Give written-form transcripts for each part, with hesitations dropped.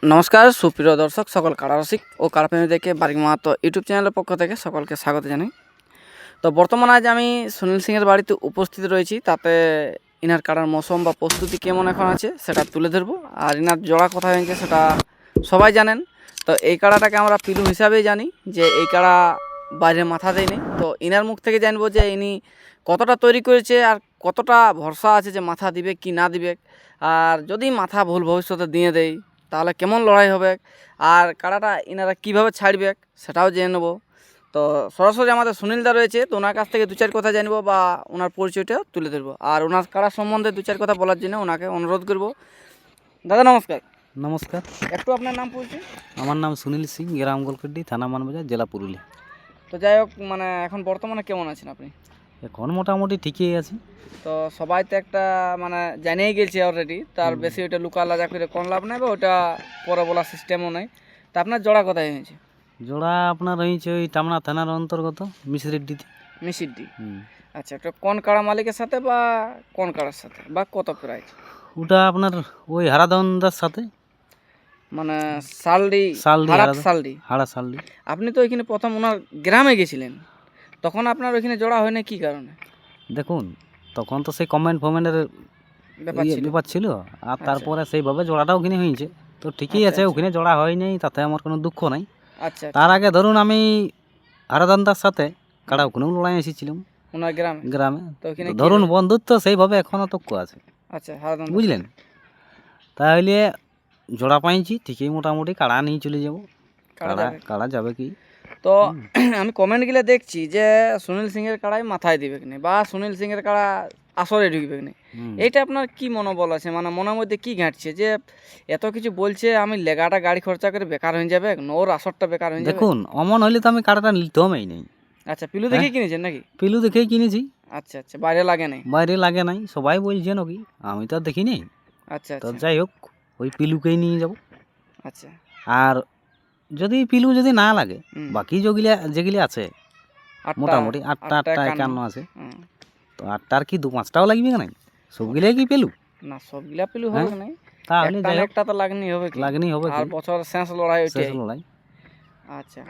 নমস্কার সুপ্রিয় দর্শক, সকল কারারসিক ও কারাপ্রেমীদেরকে বারিক মাহাতো ইউটিউব চ্যানেলের পক্ষ থেকে সকলকে স্বাগত জানাই। তো বর্তমানে আজ আমি সুনীল সিংয়ের বাড়িতে উপস্থিত রয়েছি, তাতে ইনার কাড়ার মৌসুম বা প্রস্তুতি কেমন এখন আছে সেটা তুলে ধরবো। আর ইনার জোড়া কোথায় হয়েছে সেটা সবাই জানেন। তো এই কাড়াটাকে আমরা পিলু হিসাবেই জানি, যে এই কাড়া বাইরে মাথা দেয়নি। তো ইনার মুখ থেকে জানবো যে ইনি কতটা তৈরি করেছে আর কতটা ভরসা আছে যে মাথা দিবে কি না দিবে, আর যদি মাথা ভুল ভবিষ্যতে দিয়ে দেয় তাহলে কেমন লড়াই হবে, আর কাড়াটা ইনারা কীভাবে ছাড়বে সেটাও জেনে নেবো। তো সরাসরি আমাদের সুনীলদা রয়েছে, তো ওনার কাছ থেকে দু চার কথা জানবো বা ওনার পরিচয়টা তুলে ধরবো, আর ওনার কাড়া সম্বন্ধে দু চার কথা বলার জন্য ওনাকে অনুরোধ করব। দাদা নমস্কার। নমস্কার, একটু আপনার নাম পরিচয়। আমার নাম সুনীল সিং, গ্রাম গোলকেড্ডি, থানা মানবাজার, জেলা পুরুলিয়া। তো যাই হোক, মানে এখন বর্তমানে কেমন আছেন আপনি? এখন মোটামুটি ঠিকই আছে। তো সবাই তো একটা মানে জানিয়ে গেছে অলরেডি, তার বেশি ওইটা লুকা লাজা করে কোন লাভ নাই বা ওইটা পরে বলার সিস্টেমও নাই। তা আপনার জোড়া কোথায় হয়েছে? জোড়া আপনার রয়েছে ওই টামনা থানার অন্তর্গত মিসরেড্ডিতে। মিসিডি। আচ্ছা, ওটা কোন কাড়া মালিকের সাথে বা কোন কাড়ার সাথে বা কত প্রাইস? ওটা আপনার ওই হারাদন্দার সাথে, মানে সালডি সালডি। হাড়া সালডি। আপনি তো ওইখানে প্রথম ওনার গ্রামে গেছিলেন, তখন আপনার ওইখানে জোড়া হয় না কি কারণে? দেখুন, তখন তো সেই কমেন্টের ব্যাপার ছিল, আর তারপরে সেইভাবে জোড়াটাও ওখানে হয়েছে। তো ঠিকই আছে, ওখানে জোড়া হয়নি, তাতে আমার কোনো দুঃখ নাই। আচ্ছা, তার আগে ধরুন আমি হারাদন্দার সাথে কাড়া ওখানেও লড়াই এসেছিলাম ওনার গ্রামে। তো ধরুন বন্ধুত্ব সেইভাবে এখনো তক্ক আছে। আচ্ছা, বুঝলেন? তাহলে জোড়া পাইছি ঠিকই, মোটামুটি কাড়া নিয়ে চলে যাবো। কাড়া যাবে কি? তো আমি কমেন্টগুলো দেখছি যে সুনীল সিংয়ের কাড়াই মাথায় দিবে কিনা বা সুনীল সিংয়ের কাড়া আসরে ঢুকবে কিনা, এইটা আপনার কি মনোবল আছে? মানে মনের মধ্যে কি ঘাঁটছে যে এত কিছু বলছে, আমি লেগাটা গাড়ি খরচা করে বেকার হয়ে যাবে, ওর আসরটা বেকার হয়ে যাবে? দেখুন, অমন হইলে তো আমি কাড়াটা নিতেই নেই। আচ্ছা, পিলু দেখে কিনেছেন নাকি? পিলু দেখেই কিনেছি। আচ্ছা আচ্ছা, বাইরে লাগে নাই? বাইরে লাগে নাই, সবাই বলছে নাকি, আমি তো দেখিনি। আচ্ছা তো আচ্ছা, যাই হোক, ওই পিলুকেই নিয়ে যাব। আচ্ছা। আর যদি পিলু যদি না লাগে, বাকি যেগুলি আছে মোটামুটি 8টা 51 আছে, তো 8টার কি 2-5টাও লাগবে না? সবগুলাই কি পেলু না? সবগুলা পিলু হবে না, তাহলে একটা তো লাগনি হবে, আর বছর শেষ লড়াই লড়াই। আচ্ছা,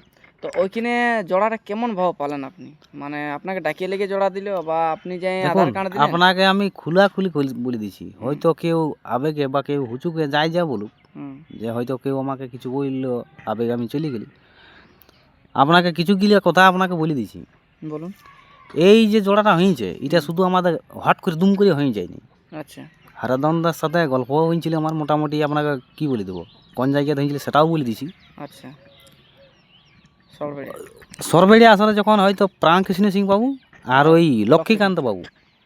তো ওইখানে জোড়াটা কেমন ভাব পালেন আপনি? মানে আপনাকে ডাকিয়ে লেগে জোড়া দিল বা আপনি যাই আধার কার্ড দিলেন? আপনাকে আমি খোলাখুলি বলে দিছি, হয়তো কেউ আবেগে বা কেউ হুচুকে যাই যা বলুক, যে হয়তো কেউ আমাকে কিছু বললো আবেগে আমি চলে গেলি, আপনাকে কিছু গিলে কথা আপনাকে বলে দিছি। বলুন। এই যে জোড়াটা হয়েছে, এটা শুধু আমাদের হট করে দুম করে হয়ে যায়নি। আচ্ছা, হারাদন্দার সাথে গল্প হয়েছিল আমার, মোটামুটি আপনাকে কি বলে দেবো, কোন জায়গায় হয়েছিল সেটাও বলে দিছি। আচ্ছা, সরবেড়িয়া আসলে যখন হয়তো প্রাণকৃষ্ণ সিং বাবু আর ওই লক্ষ্মীকান্ত বাবু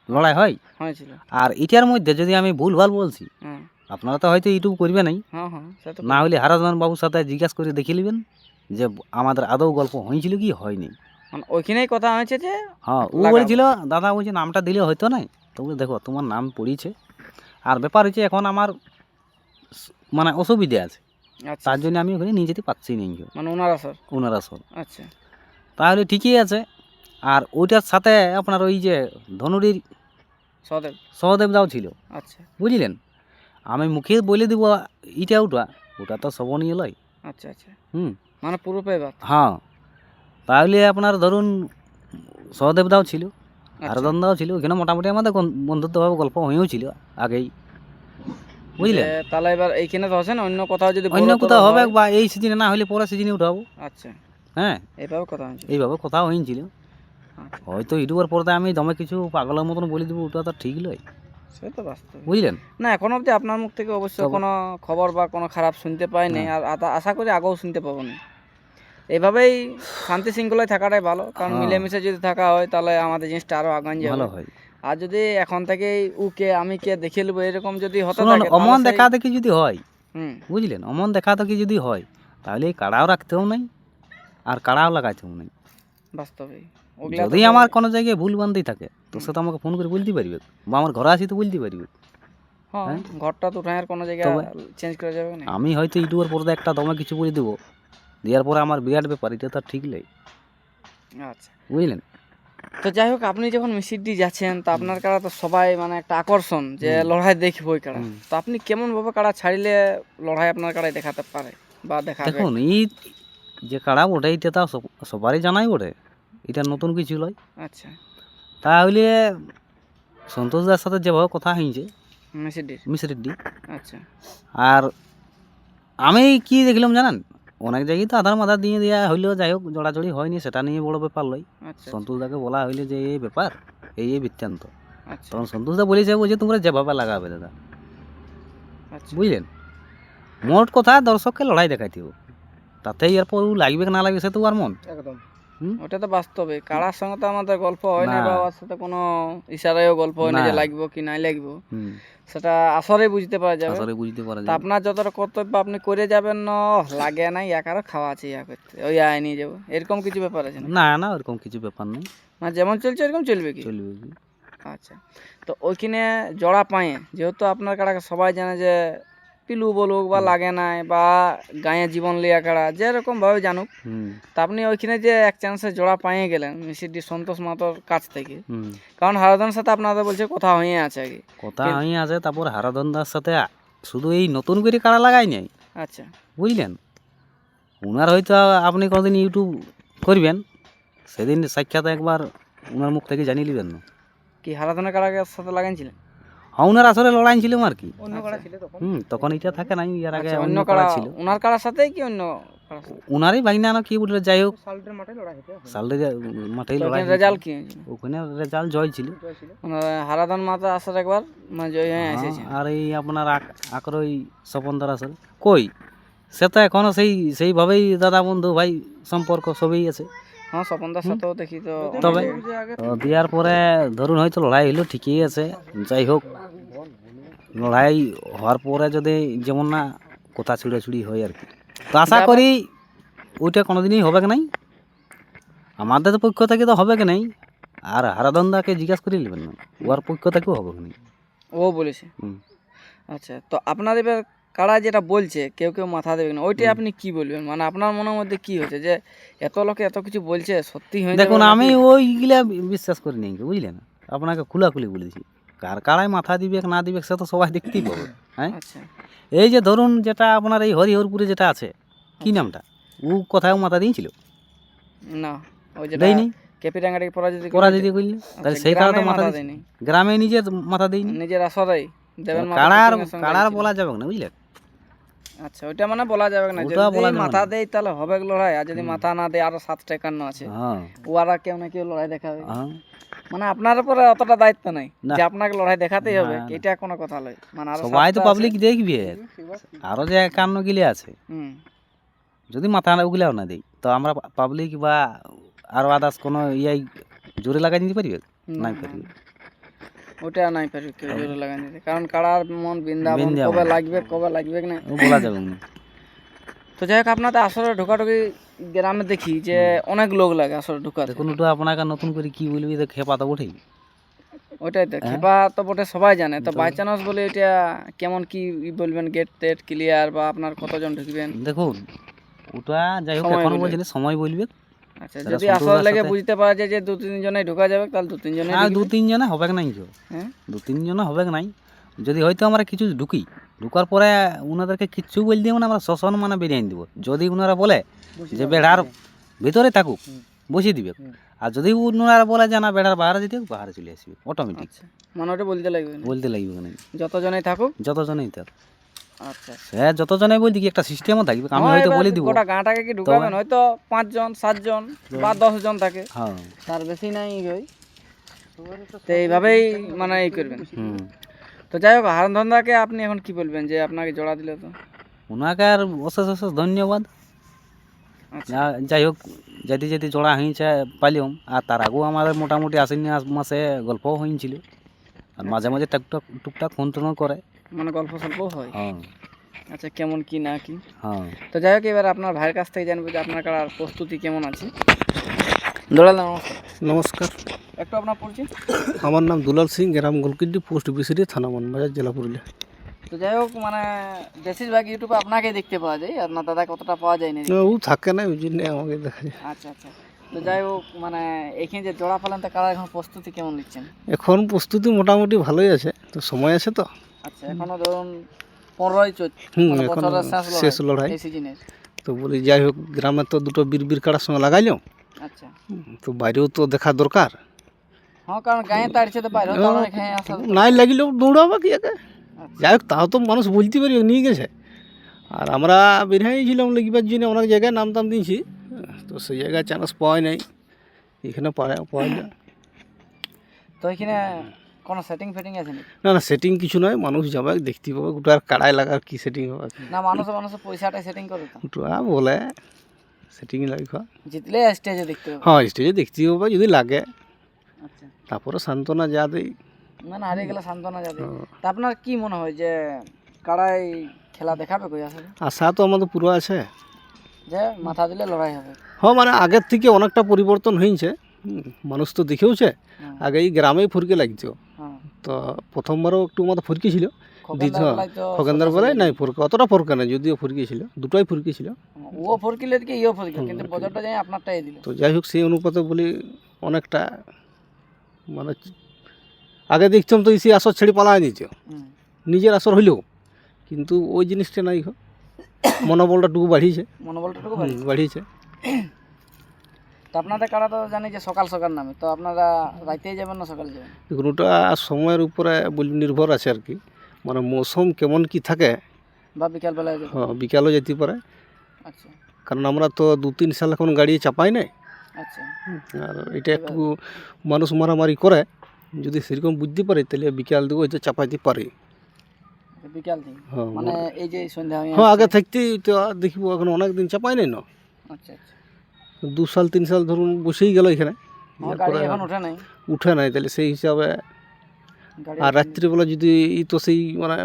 লড়াই হয়েছিল, আর এটার মধ্যে যদি আমি ভুলভাল বলছি, আপনারা তো হয়তো ইউটিউব করবে নাই, না হলে হারাদন বাবুর সাথে জিজ্ঞাসা করে দেখে নেবেন যে আমাদের আদৌ গল্প হয়েছিল কি হয়নি। ওইখানেই কথা হয়েছে যে হ্যাঁ, ও বলেছিল দাদা বলছে নামটা দিলে হয়তো নাই, তো দেখো তোমার নাম পড়িয়েছে, আর ব্যাপার হচ্ছে এখন আমার মানে অসুবিধে আছে, তার জন্য আমি ওখানে নিয়ে যেতে পারছি না, মানে ওনার আসর। আচ্ছা, তাহলে ঠিকই আছে। আর ওইটার সাথে আপনার ওই যে ধনুরির সহদেব দাও ছিল। আচ্ছা, বুঝলেন? আমি মুখে বলে দিব ইটা ওটা তো শোভনীয় লয়। আচ্ছা আচ্ছা, মানে পুরো পেয়ে। হ্যাঁ, তাহলে আপনার ধরুন সহদেব দাও ছিল, হারদন দাও ছিল, ওখানে মোটামুটি আমাদের বন্ধুত্বভাবে গল্প হয়েও ছিল আগেই, বুঝলেন? তাহলে এবার এইখানে তো আছে না, অন্য কোথাও যদি অন্য কোথাও হবে বা এই সিজনে না হলে পরের সিজনে উঠাবো। আচ্ছা, হ্যাঁ, এইভাবে কথা হয়েছিল। হয়তো ইউটিউবের পর্দায় আমি দমে কিছু পাগলের মতন বলে দেবো, ওটা তো ঠিক নয়, সে তো বাস্তব, বুঝলেন? না, এখন অবধি আপনার মুখ থেকে অবশ্য কোনো খবর বা কোনো খারাপ শুনতে পাইনি, আর আশা করি আগেও শুনতে পাবো না। এইভাবেই শান্তি শৃঙ্খলায় থাকাটাই ভালো, কারণ মিলেমিশে যদি থাকা হয় তাহলে আমাদের জিনিসটা আরো আগান যাবে, ভালো হয়। আর যদি এখন থেকেই উকে আমি কে দেখে নেবো এরকম যদি হতে থাকে, অমন দেখা দেখি যদি হয়, বুঝলেন, অমন দেখা দেখি যদি হয়, তাহলে এই কাড়াও রাখতেও নাই আর কাড়াও লাগাইতেও নাই। বাস্তবে যদি আমার কোনো জায়গায় ভুল বান্ধি থাকে, তো সে তো আমাকে ফোন করে বলতে পারবে, বা আমার ঘরে আসি তো বলতে পারবে। হ্যাঁ, ঘরটা তো উঠায় কোনো জায়গায় চেঞ্জ করা যাবে না। আমি হয়তো ইউটিউবের পর্দায় একটা দমে কিছু বলে দেবো, দেওয়ার পরে আমার বিরাট ব্যাপার, এটা তো ঠিক নেই। আচ্ছা, বুঝলেন? তো যাই হোক, আপনি যখন মিসিডি যাচ্ছেন তো আপনার কাড়া তো সবাই মানে একটা আকর্ষণ যে লড়াই দেখবো ওই কাড়া। তো আপনি কেমন ভাবে কাড়া ছাড়িলে লড়াই আপনার কাড়াই দেখাতে পারে বা দেখাবে? দেখুন এই যে কাড়া বটে এটা তো সবারই জানাই বটে, এটা নতুন কিছু লয়। আচ্ছা, তাহলে সন্তোষদার সাথে যেভাবে কথা হয়েছে মিসিডির। মিসরেড্ডি, আচ্ছা আর আমি কি দেখলাম জানেন, অনেক জায়গায় তো আধার মাধার দিয়ে দেওয়া হইলেও যাই হোক জড়াজড়ি হয়নি, সেটা নিয়ে বড় ব্যাপার লয়। আচ্ছা সন্তোষদাকে বলা হইলে যে এই ব্যাপার, এই বৃত্তান্ত, আচ্ছা তখন সন্তোষদা বলেছে যে তোমরা যেভাবে লাগাবে দাদা, আচ্ছা। বুঝলেন। মোট কথা দর্শককে লড়াই দেখাইতে হবে, তাতেই এরপর ও লাগবে কি না লাগবে সে তো আর মন। একদম হুম? ওটা তো বাস্তবে, কাড়ার সঙ্গে তো আমাদের গল্প হয় না না। বা ওর সাথে কোনো ইশারায়ও গল্প হয় না যে না। লাগবো কি নাই লাগবো, হুম, সেটা আসরে বুঝতে পারা যাবে। আসলে বুঝতে পারা তা যায়। আপনার যতটা কর্তব্য আপনি করে যাবেন, না লাগে নাই একারও খাওয়া আছে ইয়া করতে, ওই আয় নিয়ে যাবো, এরকম কিছু ব্যাপার আছে না? না না ওরকম কিছু ব্যাপার নেই, মানে যেমন চলছে এরকম চলবে কি? চলবে কি। আচ্ছা, তো ওইখানে জড়া পায়ে যেহেতু আপনার কাড়াকে সবাই জানে যে পিলু বলুক বা লাগে নাই বা গায়ে জীবন লিয়া কাড়া যেরকম ভাবে জানুক, হুম তা আপনি ওইখানে যে এক চান্সে জোড়া পাইয়ে গেলেন মিসিডি সন্তোষ মাতোর কাছ থেকে, হুম, কারণ হারাধনের সাথে আপনাদের বলছে কথা হয়ে আছে আগে। কথা হয়ে আছে। তারপর হারাধনদার সাথে শুধু এই নতুন করে কাড়া লাগাই নাই, আচ্ছা বুঝলেন। ওনার হয়তো আপনি কোনোদিন ইউটিউব করবেন, সেদিন সাক্ষাৎ একবার ওনার মুখ থেকে জানিয়ে নেবেন না। কি হারাধনের কাড়ার সাথে লাগাইছিলেন? হ্যাঁ ওনার আসলে লড়াই ছিল আর কি। অন্য কাড়া ছিল তখন? তখন এটা থাকে নাই, এর আগে আচ্ছা, অন্য অন্য কাড়া কাড়া ছিল। ওনার কাড়ার সাথেই কি অন্য কাড়ার সাথে? ওনারই বাগনা না কি বলে, যাই হোক সালটের মাঠে লড়াই হতো, সালরে মাঠেই তো লড়াই ওখানে রেজাল্ট কি হয়েছিল? ওখানে রেজাল্ট জয় ছিল। মানে হারাধন মাতা আসার একবার মানে জয় হয়ে এসেছে। আর এই আপনার আকরই স্বপনদার আসলে কই, সে তো এখনো সেইভাবেই দাদা বন্ধু ভাই সম্পর্ক সবই আছে। হ্যাঁ, স্বপনদার সাথেও দেখি তো তবে তো দেওয়ার পরে ধরুন হয়তো লড়াই হইলো ঠিকই আছে, যাই হোক লড়াই হওয়ার পরে যদি যেমন না কথা ছুড়াছুড়ি হয় আর কি, তো আশা করি ওইটা কোনোদিনই হবে কি নাই, আমাদের পক্ষ থেকে তো হবে কি নাই। আর হারাধনদাকে জিজ্ঞাসা করে নেবেন না, ওর পক্ষ থেকেও হবে কি নাই। ও বলেছে। হুম। আচ্ছা, তো আপনার এবার কারা যেটা বলছে কেউ কেউ মাথা দেবে না, ওইটাই আপনি কি বলবেন? মানে আপনার মনের মধ্যে কি হচ্ছে যে এত লোকে এত কিছু বলছে সত্যি হয়ে যাবে দেখুন নাকি? আমি ওইগুলা বিশ্বাস করি নাই, বুঝলেন। আপনাকে খোলাখুলি বলেছি, কার কারায় মাথা দিবে না দিবে সে তো সবাই দেখতেই পাবে। হ্যাঁ, আচ্ছা এই যে ধরুন যেটা আপনার এই হরিহরপুরে যেটা আছে, কি নামটা, ও কোথাও মাথা দিয়েছিল? না, ওই যেটা দেয়নি, কেপিরাঙ্গাটি পরাজিত পরাজিত করলি, তাহলে সেই কারণে মাথা দিয়েছে। দেয়নি, গ্রামে নিজের মাথা দিইনি, নিজের আসরেই দেবেন মাতা কাড়ার কোচিংয়ের সঙ্গে কাড়ার গেছিল। বলা যাবে না, বুঝলেন। আচ্ছা, ওইটা মানে বলা যাবে না, ওটা যদি বলা যাবে মাথা না। দেয় তাহলে হবে লড়াই, আর যদি মাথা না দেয় আরো 7টা 51 আছে, হ্যাঁ ওরা কেউ না কেউ লড়াই দেখাবে। হ্যাঁ, মানে আপনার উপরে অতটা দায়িত্ব নাই না। যে আপনাকে লড়াই দেখাতেই হবে, না, না। এটা কোনো কথা নয়। মানে আরো সবাই তো 7টা পাবলিক আছে। দেখবে, আরো যে 51 গিলে আছে, হুম, যদি মাথা ওগুলাও না দিই তো আমরা পাবলিক বা আরো আদার্স কোনো ইয়াই জোরে লাগাই দিতে পারবে নাই না, পারবে। ওটা নাই পারবে কেউ জোরে লাগাই দিতে, কারণ কাড়ার মন বৃন্দাবন, বৃন্দাবন। কবে লাগবে না। ও বলা যাবে না। তো যাই হোক, আপনাদের আসলে ঢোকাঢুকি গ্রামে দেখি যে অনেক লোক লাগে আসলে ঢুকাতে। দেখুন ওটা আপনাকে নতুন করে কি বলবি, তো খেপা তো বটেই। ওইটাই তো খেপা তো বটে, সবাই জানে। তো বাই চান্স বলে এটা কেমন কি বলবেন, গেট টেট ক্লিয়ার বা আপনার কতজন ঢুকবেন? দেখুন ওটা যাই হোক সময় এখনো বলবে। বলছি না, সময় বলবে। আচ্ছা, সেটা যদি সন্তোষদার আসলে লেগে সাথে- বুঝতে পারা যায় যে 2-3 জনে ঢোকা যাবে, তাহলে 2-3 জনে হ্যাঁ 2-3 জনে হবে নাই কেউ, হ্যাঁ 2-3 জনে হবে নাই। যদি হয়তো আমরা কিছু ঢুকি, ঢুকার পরে ওনাদেরকে কিচ্ছু বল দিব না, আমরা শোষণ মানে বেরিয়ে দিব। যদি ওনারা বলে যে বেড়ার ভিতরে থাকুক, বসিয়ে দিবে। আর যদি ওনারা বলে যে না বেড়ার বাইরে যেতে হোক, বাইরে চলে আসবে অটোমেটিক, আচ্ছা, মানে ওটা বলতে লাগবে না, বলতে লাগবে না। যতজনেই থাকুক। যতজনেই তার আচ্ছা, সে যতজনে বলতে কি একটা সিস্টেমও থাকবে, আমি হ্যাঁ, হয়তো এবার বলে দিব। গোটা গাঁটাকে কি ঢুকাবেন? হয়তো 5 জন 7 জন বা 10 জন থাকে, হ্যাঁ তার বেশি নাই ওই। তো এইভাবেই মানে এই করবেন। হুম, তো যাই হোক, হারাধনদাকে আপনি এখন কি বলবেন যে আপনাকে জোড়া দিলে তো? ওনাকে আর অশেষ অশেষ ধন্যবাদ। আচ্ছা, যাই হোক যেতে যেতে জোড়া হয়েছে পাইলাম, আর তার আগেও আমাদের মোটামুটি আশ্বিন মাসে গল্পও হয়েছিল, আর মাঝে মাঝে টুকটাক টুকটাক ফোন টোনও করে। মানে গল্প সল্পও হয়। হ্যাঁ আচ্ছা, কেমন কি না কি। হ্যাঁ, তো যাই হোক, এবার আপনার ভাইয়ের কাছ থেকে জানবো যে আপনার কাড়ার প্রস্তুতি কেমন আছে। দোলাল নমস্কার। নমস্কার, একটু আপনার পরিচয়। আমার নাম দুলাল সিং, গ্রাম গোলকিন্ডি, পোস্ট বিসিডি, থানা মানবাজার, জেলা পুরুলিয়া। তো যাই হোক, মানে বেশিরভাগ ইউটিউবে আপনাকেই দেখতে পাওয়া যায়, আপনার দাদা কতটা পাওয়া যায় না। ও থাকে না, ওই জন্য আমাকে দেখা যায়। আচ্ছা আচ্ছা, তো তো যাই হোক মানে এখানে যে জোড়া পালেন তো কারা এখন প্রস্তুতি কেমন নিচ্ছেন? এখন প্রস্তুতি মোটামুটি ভালোই আছে, তো সময় আছে তো। আচ্ছা এখনো ধরুন 15ই চলছে মানে এখন বছরের শেষ লড়াই, এই সিজনের। তো বলি যাই হোক গ্রামে তো দুটো বীর কাড়ার সঙ্গে লাগাইলাম, আচ্ছা তো বাইরেও তো দেখা দরকার। হ্যাঁ কারণ গায়ে তাড়ছে তো বাইরে তো অনেক হ্যাঁ আসা। নাই লাগিলেও দৌড়াবা কি একে, আচ্ছা। যাই হোক তাও তো মানুষ বলতে পারি নিয়ে গেছে। আর আমরা বেরিয়েছিলাম লিখবার জন্য অনেক জায়গায় নাম টাম দিয়েছি, তো সেই জায়গায় চান্স পাওয়াই নাই, এখানে পাওয়া যায়। তো এখানে কোনো সেটিং ফেটিং আছে নাকি? না সেটিং কিছু নয়, মানুষ যাবে দেখতে পাবে গোটা আর কাড়াই লাগার কি সেটিং হবে। না মানুষের পয়সাটা সেটিং করে তো গোটা বলে সেটিং লাগবে। জিতলে স্টেজে দেখতে হবে। হ্যাঁ স্টেজে দেখতে হবে যদি লাগে, আচ্ছা তারপরে সান্ত্বনা যা দেয়। না না হারিয়ে গেলে সান্ত্বনা যাবে। তা আপনার কি মনে হয় যে কারাই খেলা দেখাবে কই আসলে? আশা তো আমাদের পুরো আছে যে মাথা দিলে লড়াই হবে। হ্যাঁ, মানে আগের থেকে অনেকটা পরিবর্তন হয়েছে। মানুষ তো দেখেওছে, আগে এই গ্রামেই ফুরকে লাগতো, হ্যাঁ তো প্রথমবারও একটু আমাদের ফুরকি ছিল, দ্বিতীয় বেলায় তো খগেন্দার বেলায় নাই ফুরকা, অতটা ফুরকা নাই, যদিও ফুরকি ছিল, দুটোই ফুরকি ছিল। ও ফরকিলে কি ইও ফরকিল কিন্তু বজরটা যাই আপনারটাই দিল। তো যাই হোক সেই অনুপাতে বলি অনেকটা মানে আগে দেখতাম তো ইসে আসর ছেড়ে পালায় নিত, নিজের আসর হইলেও, কিন্তু ওই জিনিসটা নাই, মনোবলটা টুকু বাড়িয়েছে, বাড়িয়েছে। তো আপনাদের কারা তো জানি যে সকাল সকাল নামে, তো আপনারা রাইতেই যাবেন না সকালে যাবেন? দেখুন ওটা সময়ের উপরে নির্ভর আছে আর কি, মানে মৌসুম কেমন কি থাকে, বা বিকাল বেলায় যাবেন? হ্যাঁ বিকালও যেতে পারে, আচ্ছা কারণ আমরা তো 2-3 সাল এখন গাড়ি চাপাই নাই। আচ্ছা আর এটা একটু মানুষ মারামারি করে, যদি সেরকম বুঝতে পারে তাহলে বিকাল দিকে হয়তো চাপাইতে পারে। বিকাল দিন হ্যাঁ মানে এই যে সন্ধ্যা হ্যাঁ আগে থাকতেই তো দেখব, এখন অনেক দিন চাপাই নাই না, আচ্ছা আচ্ছা 2 সাল 3 সাল ধরুন বসেই গেল এখানে, গাড়ি এখন ওঠে নাই উঠে নাই, তাহলে সেই হিসাবে। গাড়ি আর রাত্রিবেলা যদি তো সেই মানে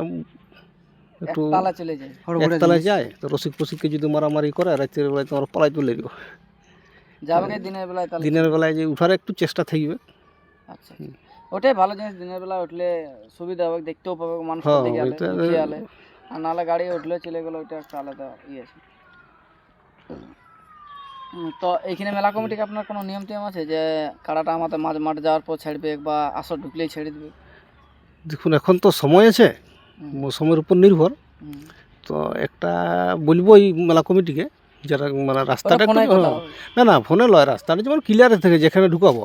একটু একতলা চলে যায় একতলায় যায়, তো রসিক ফসিককে যদি মারামারি করে রাত্রির বেলায় তোমার পলাই তুলে দিব, যাবে কি দিনের বেলায়? তাহলে দিনের বেলায় যে উঠার একটু চেষ্টা থাকবে। আচ্ছা ওটাই ভালো জিনিস, দিনের বেলা উঠলে সুবিধা হবে, দেখতেও পাবে মানুষ হ্যাঁ, দেখে ওইটা আলে, আর নাহলে গাড়ি উঠলে চলে গেলো, ওইটা একটা আলাদা ইয়ে আছে। তো এইখানে মেলা কমিটিকে আপনার কোনো নিয়ম টিয়ম আছে যে কাড়াটা আমাদের মাঠ যাওয়ার পর ছাড়বে বা আসর ঢুকলেই ছেড়ে দেবে? দেখুন এখন তো সময় আছে, মৌসুমের উপর নির্ভর, তো একটা বলবো এই মেলা কমিটিকে, যারা মানে রাস্তাটা না ফোনে লয়, রাস্তাটা যেমন ক্লিয়ার থাকে যেখানে ঢুকাবো,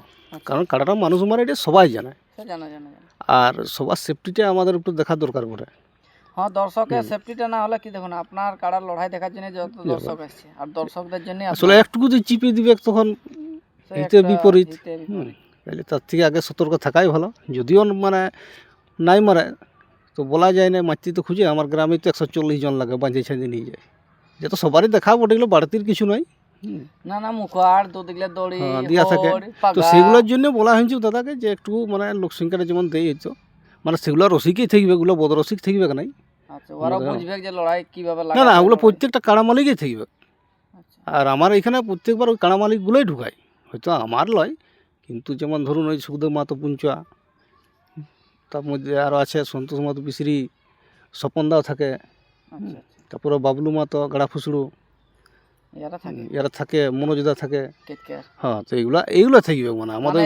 কারণ কাড়াটা মানুষ মারা এটা সবাই জানে, জানা জানা আর সবার সেফটিটা আমাদের একটু দেখা দরকার পড়ে। হ্যাঁ দর্শকের সেফটিটা না হলে কি, দেখুন আপনার কাড়ার লড়াই দেখার জন্য যত দর্শক আসছে, আর দর্শকদের জন্য আসলে একটুকু যদি চিপে দিবে তখন হিতে বিপরীত, তাহলে তার থেকে আগে সতর্ক থাকাই ভালো। যদিও মানে নাই মারে তো বলা যায় না, মাতৃ তো খুঁজে, আমার গ্রামে তো 140 জন লাগে, বাঁধে ছেঁধে নিয়ে যায়, যে তো সবারই দেখাবো, ওটাগুলো বাড়তির কিছু নয়, না না মুখার দুদিকে দড়ি দিয়া থাকে, তো সেগুলোর জন্য বলা হয়েছে দাদাকে যে একটু মানে লোকসংখ্যাটা যেমন দেয় হইতো, মানে সেগুলো রসিকই থাকবে, ওগুলো বদরসিক থাকবে নাই। আচ্ছা ওরা বুঝবে যে লড়াই কিভাবে না না ওগুলো প্রত্যেকটা কাড়া মালিকই থাকবে, আচ্ছা আর আমার এখানে প্রত্যেকবার ওই কাড়া মালিকগুলোই ঢুকায়, হয়তো আমার লয়, কিন্তু যেমন ধরুন ওই সুখদেব মাহাতো পুঞ্চা, তার মধ্যে আরও আছে সন্তোষ মাহাতো পিসিরি, স্বপনদাও থাকে, আচ্ছা তারপরে বাবলু মাহাতো গাড়া ফুসড়ু, এরা থাকে, মনোজদা থাকে, হ্যাঁ, তো এইগুলো থাকবে মানে আমাদের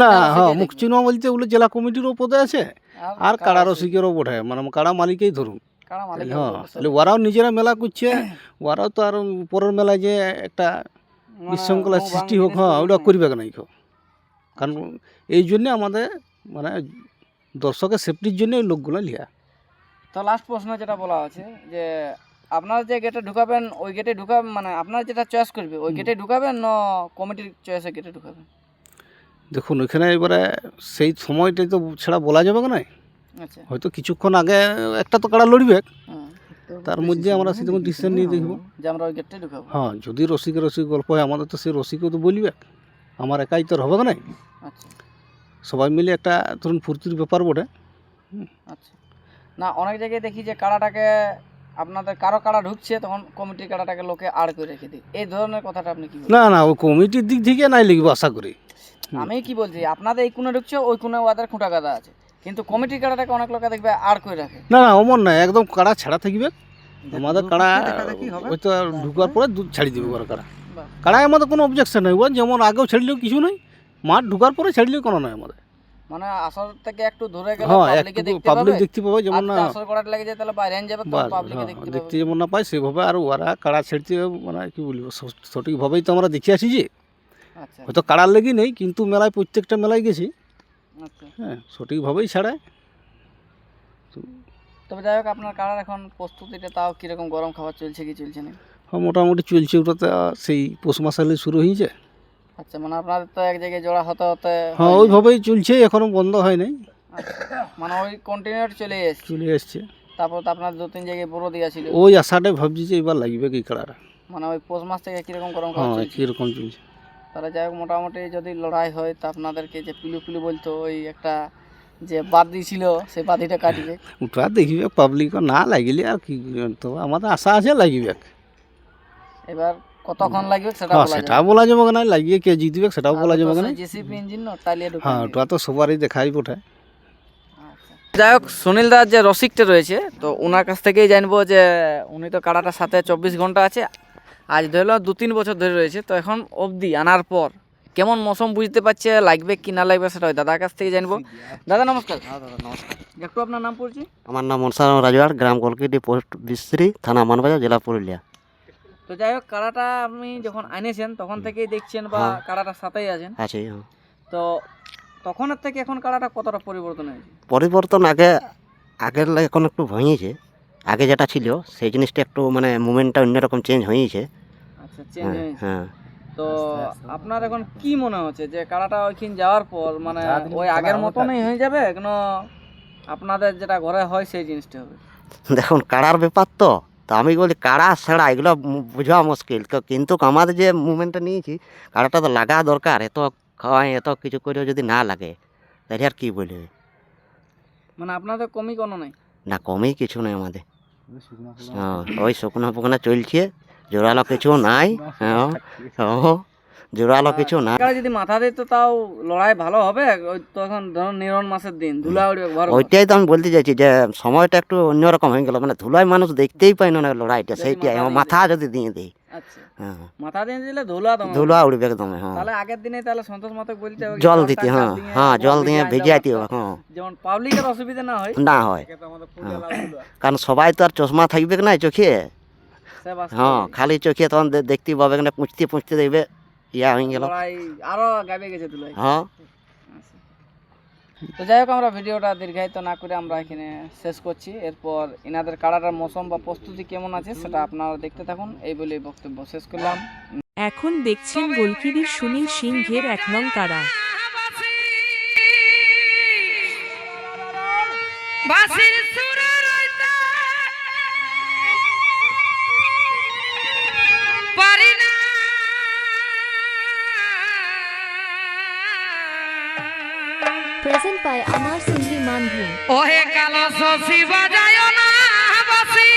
না, হ্যাঁ মুখ চিহ্ন বলতে ওগুলো জেলা কমিটিরও পদে আছে, আর কাড়া রসিকেরও বটে, মানে কাড়া মালিকেই ধরুন। হ্যাঁ তাহলে ওরাও নিজেরা মেলা করছে, ওরাও তো আর পরের মেলায় যে একটা বিশৃঙ্খলা সৃষ্টি হোক, হ্যাঁ ওটা করবে না, কারণ এই জন্যে আমাদের মানে দর্শকের সেফটির জন্য ওই লোকগুলো লিয়া। তো লাস্ট প্রশ্ন যেটা বলা আছে যে আপনারা যে গেটে ঢুকাবেন ওই গেটে ঢুকাবেন, মানে আপনারা যেটা চয়েস করবে ওই গেটে ঢুকাবেন না কমিটির চয়েসে গেটে ঢুকাবেন? দেখুন ওইখানে এবারে সেই সময়টাই তো ছাড়া বলা যাবে না, আচ্ছা হয়তো কিছুক্ষণ আগে একটা তো কাড়া লড়বে, তার মধ্যে আমরা সেরকম ডিসিশন নিয়ে দেখবো যে আমরা ওই গেটে ঢুকাবো। হ্যাঁ যদি রসিক গল্প হয় আমাদের তো সেই রসিকও তো বলবে, আমার একাই তো হবে না, আচ্ছা সবাই মিলে একটা ধরুন ফুর্তির ব্যাপার বটে। আচ্ছা না অনেক জায়গায় দেখি যে কাড়াটাকে আপনাদের কারো কাড়া ঢুকছে তখন কমিটির কাড়াটাকে লোকে আড় করে রেখে দিই, এই ধরনের কথাটা আপনি কি বলেন? না না ওই কমিটির দিক থেকে নাই লিখবো আশা করি। আমি কি বলছি আপনাদের এই কোণে ঢুকছে ওই কোণে ওদের খুঁটা গাদা আছে, কিন্তু কমিটির কাড়াটাকে অনেক লোকে দেখবে আড় করে রাখে। না না অমন না, একদম কাড়া ছাড়া থাকবে, আমাদের কাড়া হয়তো ঢুকার পরে দুধ ছাড়ি দিবে ওর কাড়া। বাহ। কাড়ায় আমাদের কোনো অবজেকশন নেই, ও যেমন আগেও ছেড়লেও কিছু নেই, মাঠ ঢুকার পরে ছেড়লেও কোনো নয় আমাদের। মানে আসর থেকে একটু ধরে গেলে হ্যাঁ, পাবলিকে একটু দেখতে পাবলিক পাবে, দেখতে পাবে, যেমন না আসর করাটা লেগে যায় তাহলে বাইরে যাবে তো বাস, পাবলিকে হ্যাঁ, দেখতে দেখতে পাবে। যেমন না পায় সেভাবে। আর ওরা কাড়া ছেড়তে মানে কি বলবো, সঠিকভাবেই তো আমরা দেখে আসি যে, আচ্ছা হয়তো কাড়ার লেগে নেই কিন্তু মেলায় প্রত্যেকটা মেলায় গেছি, আচ্ছা। হ্যাঁ সঠিকভাবেই ছাড়ায়। তবে যাই হোক আপনার কাড়ার এখন প্রস্তুতিটা তাও কিরকম, গরম খাবার চলছে কি চলছে না? হ্যাঁ মোটামুটি চলছে, ওটাতে সেই পৌষ মাসালে শুরু হয়েছে। আচ্ছা, মানে আপনাদের তো এক জায়গায় জোড়া হতে হতে হ্যাঁ ওইভাবেই চলছে, এখনো বন্ধ হয় নাই, আচ্ছা, মানে ওই কন্টিনিউ চলে এসছে। চলে এসছে। তারপর তো আপনার 2-3 জায়গায় বড় দিয়া ছিল, ওই আশাটাই ভাবছি যে এবার লাগবে কি কাড়াটা। মানে ওই পৌষ মাস থেকে কিরকম গরম খাবার হ্যাঁ চলছে। কীরকম চলছে। তাহলে যাই হোক মোটামুটি যদি লড়াই হয় তো আপনাদেরকে যে পিলু পিলু বলতো ওই একটা যে বাদি ছিল সেই বাদিটা কাটিবে। ওটা দেখিবে পাবলিক না লাগিলে আর কি, তো আমাদের আশা আছে লাগিবে। এবার কতক্ষণ লাগবে সেটা হ্যাঁ বলা সেটা বলা যাবে না, লাগিয়ে কে জিতবে সেটাও বলা যাবে না। জেসিপি ইঞ্জিন না টালিয়ে ঢুকে। হ্যাঁ ওটা তো সবারই দেখাই ওঠে। যাই হোক সুনীল দার যে রসিকটা রয়েছে তো ওনার কাছ থেকেই জানবো যে উনি তো কাড়াটার সাথে 24 ঘন্টা আছে, আজ ধরলো 2-3 বছর ধরে রয়েছে, তো এখন অবধি আনার পর কেমন মৌসুম বুঝতে পারছে, লাগবে কি না লাগবে সেটা ওই দাদার কাছ থেকে জানবো। দাদা নমস্কার। নমস্কার। একটু আপনার নাম পড়ছি। আমার নাম মনসারাম রাজওয়ার, গ্রাম কলকাটি, পোস্ট বিশ্রী, থানা মানবাজার, জেলা পুরুলিয়া। তো যাই হোক কাড়াটা আপনি যখন আনেছেন তখন থেকেই দেখছেন বা হ্যাঁ। কাড়াটার সাথেই আছেন, আছে হ্যাঁ। তো তখনের থেকে এখন কাড়াটা কতটা পরিবর্তন হয়েছে? পরিবর্তন আগের লাগে এখন একটু ভেঙেছে, আগে যেটা ছিল সেই জিনিসটা একটু মানে মুভমেন্টটা অন্যরকম চেঞ্জ হয়েছে। আচ্ছা, চেঞ্জ হ্যাঁ হয়েছে। হ্যাঁ। তো আপনার এখন কি মনে হচ্ছে যে কাড়াটা ওইখানে যাওয়ার পর মানে ওই আগের মতনই হয়ে যাবে, কেন আপনাদের যেটা ঘরে হয় সেই জিনিসটা হবে? দেখুন কাড়ার ব্যাপার তো আমি বলি কাড়া ছাড়া এগুলো বোঝা মুশকিল, কিন্তু আমাদের যে মুভমেন্টটা নিয়েছি কাড়াটা তো লাগা দরকার, এত খাওয়াই এত কিছু করেও যদি না লাগে তাহলে আর কী বলবে। মানে আপনাদের কমই কোনো নাই? না কমই কিছু নেই আমাদের, হ্যাঁ ওই শুকনো ফুকনা চলছে, জোরালো কিছু নাই। হ্যাঁ হ্যাঁ জোরালো কিছু নাই। কাড়া যদি মাথা দিত তাও লড়াই ভালো হবে। ওই তখন ধরুন নিরন মাসের দিন ধুলা উড়বে ভর ভর। ওইটাই তো আমি বলতে চাইছি যে সময়টা একটু অন্যরকম হয়ে গেল, মানে ধুলায় মানুষ দেখতেই পাই না লড়াইটা, যদি সেইটাই মাথা আমার দিয়ে মাথা যদি দিয়ে দিই। আচ্ছা, হ্যাঁ মাথা দিয়ে দিলে ধুলা তোমার ধুলা উড়বে একদম। হ্যাঁ তাহলে আগের দিনে তাহলে সন্তোষ মাতক বলতে হবে জল দিতে, হ্যাঁ হ্যাঁ জল দিয়ে ভিজাইতে হবে, হ্যাঁ যেমন পাবলিকের অসুবিধা না হয়। না হয়, কারণ সবাই তো আর চশমা থাকবে না চোখে, সে বাস্তব। হ্যাঁ খালি চোখে তখন দেখতে পাবে না, পুঁছতে পুঁছতে দেখবে ইয়া হয়ে গেল। লড়াই আরো গাবে গেছে ধুলাই। হ্যাঁ তো যাই হোক আমরা ভিডিওটা দীর্ঘায়িত না করে আমরা এখানে শেষ করছি। এরপর এনাদের কাড়াটার মৌসুম বা প্রস্তুতি কেমন আছে সেটা আপনারা দেখতে থাকুন, এই বলে বক্তব্য শেষ করলাম। এখন দেখছেন গোলকিরির সুনীল সিংহের 1 নং কাড়া। Present by Amar Sindhi Manbhu. ওহে কালো শশী বাজায় না বাসি,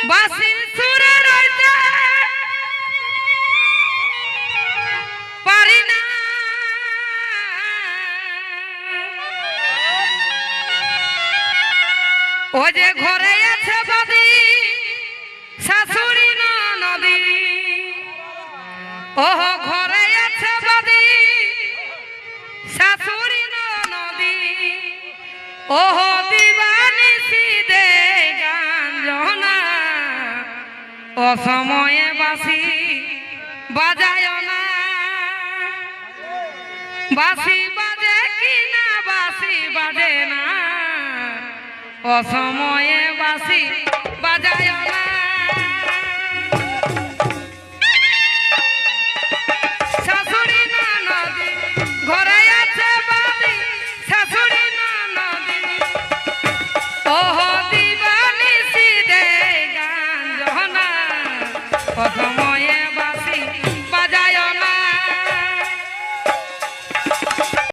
বাসির সুরে রইতে পারি না। ও যে ঘরে আছে বাদি শাশুড়ি নদী, ওহ ঘরে আছে বাদি শাশুড়ি নদী, ওহ দিবানিসি দে গাঞ্জনা, অসময়ে বাসি বাজায় না, বাসি বাজে কিনা বাসি বাজে না, অসময়ে বাসি বাজায় না। শাশুড়ি নদী ঘরে আছে বাদি, শাশুড়ি নদী, ওহ দিবানিসি দে গাঞ্জনা, অসময়ে